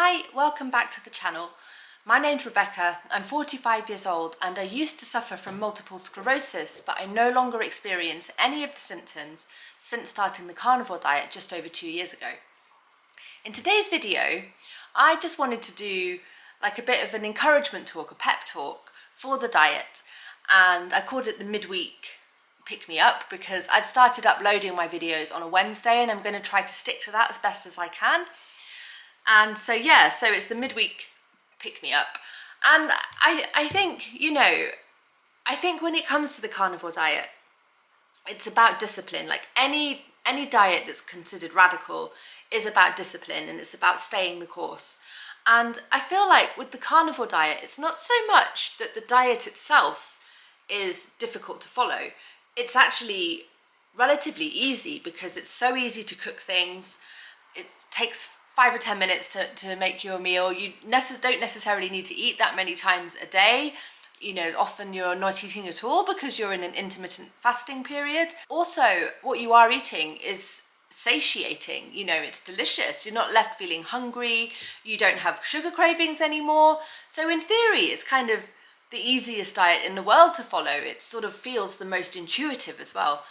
Hi, welcome back to the channel. My name's Rebecca, I'm 45 years old and I used to suffer from multiple sclerosis, but I no longer experience any of the symptoms since starting the carnivore diet just over 2 years ago. In today's video, I just wanted to do like a bit of an encouragement talk, a pep talk for the diet, and I called it the Midweek Pick Me Up because I've started uploading my videos on a Wednesday and I'm going to try to stick to that as best as I can. And so yeah, so it's the Midweek Pick Me Up. And I think, I think when it comes to the carnivore diet, it's about discipline. Like any diet that's considered radical is about discipline and it's about staying the course. And I feel like with the carnivore diet, it's not so much that the diet itself is difficult to follow. It's actually relatively easy because it's so easy to cook things. It takes 5 or 10 minutes to make your meal. You don't necessarily need to eat that many times a day. Often you're not eating at all because you're in an intermittent fasting period. Also, what you are eating is satiating. It's delicious. You're not left feeling hungry. You don't have sugar cravings anymore. So in theory, it's kind of the easiest diet in the world to follow. It sort of feels the most intuitive as well.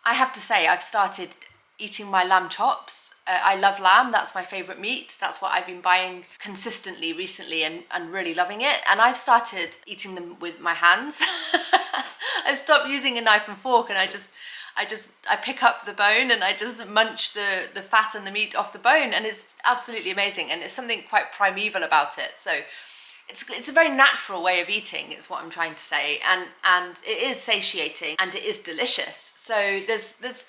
I have to say, I've started eating my lamb chops. I love lamb, that's my favourite meat. That's what I've been buying consistently recently and really loving it. And I've started eating them with my hands. I've stopped using a knife and fork and I pick up the bone and I just munch the fat and the meat off the bone, and it's absolutely amazing. And it's something quite primeval about it. So it's a very natural way of eating is what I'm trying to say. And it is satiating and it is delicious. So there's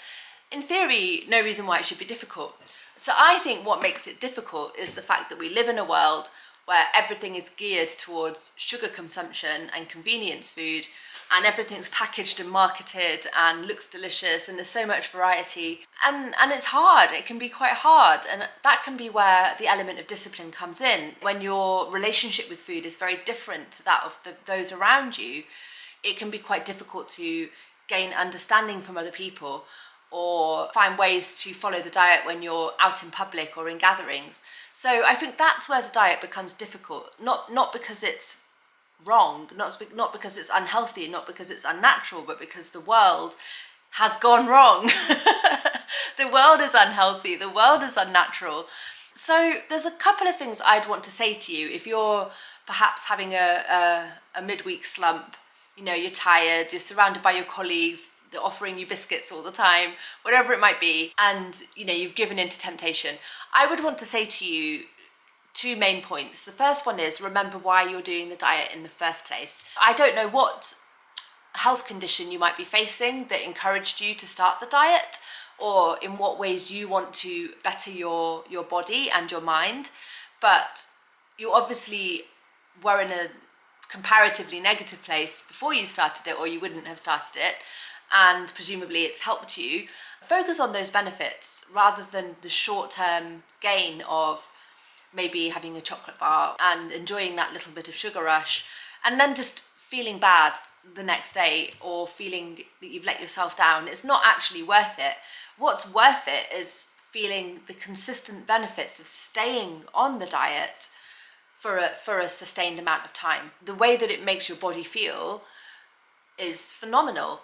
in theory, no reason why it should be difficult. So I think what makes it difficult is the fact that we live in a world where everything is geared towards sugar consumption and convenience food, and everything's packaged and marketed and looks delicious, and there's so much variety. And it's hard, it can be quite hard, and that can be where the element of discipline comes in. When your relationship with food is very different to that of those around you, it can be quite difficult to gain understanding from other people, or find ways to follow the diet when you're out in public or in gatherings. So I think that's where the diet becomes difficult, not because it's wrong, not because it's unhealthy, not because it's unnatural, but because the world has gone wrong. The world is unhealthy, the world is unnatural. So there's a couple of things I'd want to say to you if you're perhaps having a midweek slump. You're tired, you're surrounded by your colleagues, they're offering you biscuits all the time, whatever it might be, and you've given in to temptation. I would want to say to you 2 main points. The first one is remember why you're doing the diet in the first place. I don't know what health condition you might be facing that encouraged you to start the diet, or in what ways you want to better your body and your mind, but you obviously were in a comparatively negative place before you started it, or you wouldn't have started it, and presumably it's helped you. Focus on those benefits rather than the short-term gain of maybe having a chocolate bar and enjoying that little bit of sugar rush and then just feeling bad the next day or feeling that you've let yourself down. It's not actually worth it. What's worth it is feeling the consistent benefits of staying on the diet for a sustained amount of time. The way that it makes your body feel is phenomenal.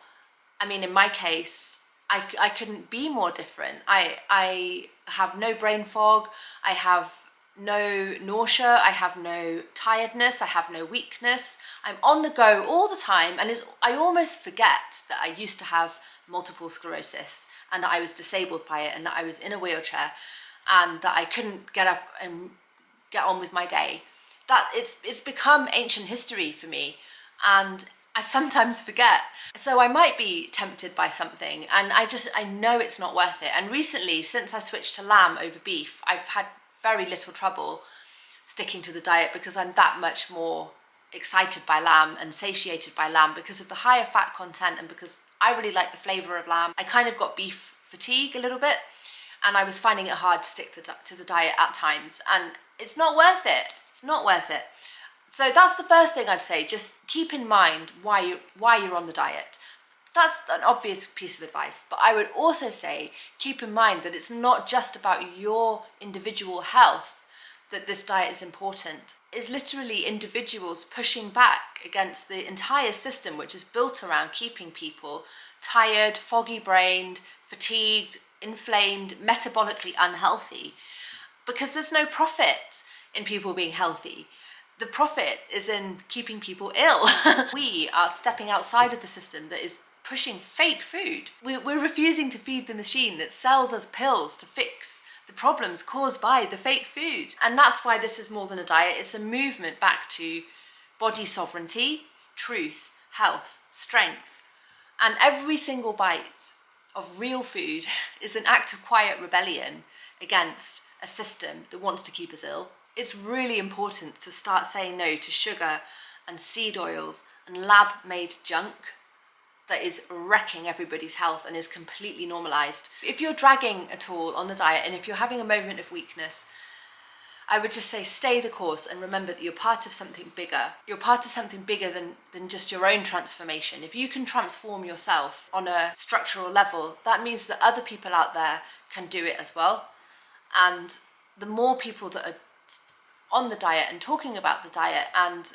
I mean, in my case, I couldn't be more different. I have no brain fog, I have no nausea, I have no tiredness, I have no weakness. I'm on the go all the time, and I almost forget that I used to have multiple sclerosis and that I was disabled by it and that I was in a wheelchair and that I couldn't get up and get on with my day. That it's become ancient history for me, and I sometimes forget. So I might be tempted by something and I know it's not worth it. And recently, since I switched to lamb over beef, I've had very little trouble sticking to the diet because I'm that much more excited by lamb and satiated by lamb because of the higher fat content and because I really like the flavour of lamb. I kind of got beef fatigue a little bit and I was finding it hard to stick to the diet at times, and it's not worth it. It's not worth it. So that's the first thing I'd say. Just keep in mind why you're on the diet. That's an obvious piece of advice, but I would also say keep in mind that it's not just about your individual health that this diet is important is literally individuals pushing back against the entire system, which is built around keeping people tired, foggy-brained, fatigued, inflamed, metabolically unhealthy, because there's no profit in people being healthy. The profit is in keeping people ill. We are stepping outside of the system that is pushing fake food. We're refusing to feed the machine that sells us pills to fix the problems caused by the fake food. And that's why this is more than a diet. It's a movement back to body sovereignty, truth, health, strength. And every single bite of real food is an act of quiet rebellion against a system that wants to keep us ill. It's really important to start saying no to sugar and seed oils and lab-made junk that is wrecking everybody's health and is completely normalized. If you're dragging at all on the diet and if you're having a moment of weakness, I would just say stay the course and remember that you're part of something bigger. You're part of something bigger than just your own transformation. If you can transform yourself on a structural level, that means that other people out there can do it as well. And the more people that are on the diet and talking about the diet and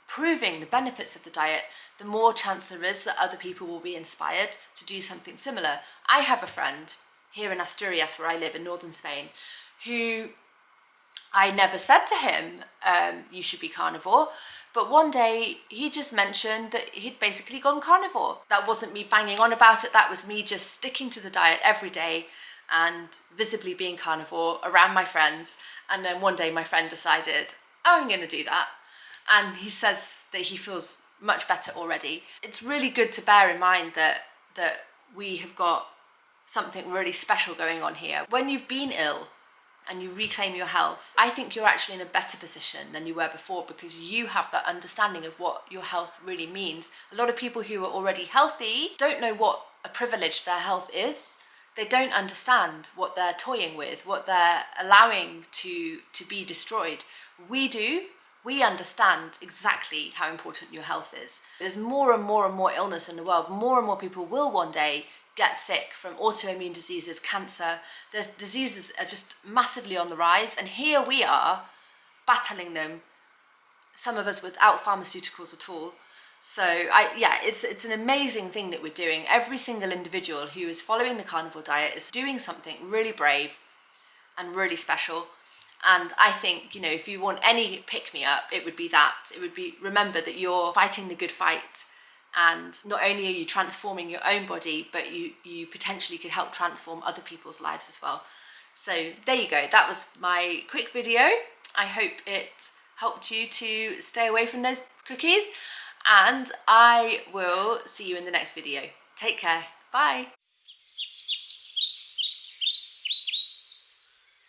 proving the benefits of the diet, the more chance there is that other people will be inspired to do something similar. I have a friend here in Asturias, where I live in northern Spain, who I never said to him, you should be carnivore. But one day he just mentioned that he'd basically gone carnivore. That wasn't me banging on about it. That was me just sticking to the diet every day and visibly being carnivore around my friends. And then one day my friend decided, oh, I'm going to do that. And he says that he feels much better already. It's really good to bear in mind that we have got something really special going on here. When you've been ill and you reclaim your health, I think you're actually in a better position than you were before, because you have that understanding of what your health really means. A lot of people who are already healthy don't know what a privilege their health is. They don't understand what they're toying with, what they're allowing to be destroyed. We do. We understand exactly how important your health is. There's more and more and more illness in the world. More and more people will one day get sick from autoimmune diseases, cancer. There's diseases are just massively on the rise, and here we are battling them, some of us without pharmaceuticals at all. So it's an amazing thing that we're doing. Every single individual who is following the carnivore diet is doing something really brave and really special. And I think, if you want any pick-me-up, it would be that. It would be, remember that you're fighting the good fight. And not only are you transforming your own body, but you potentially could help transform other people's lives as well. So there you go. That was my quick video. I hope it helped you to stay away from those cookies. And I will see you in the next video. Take care. Bye.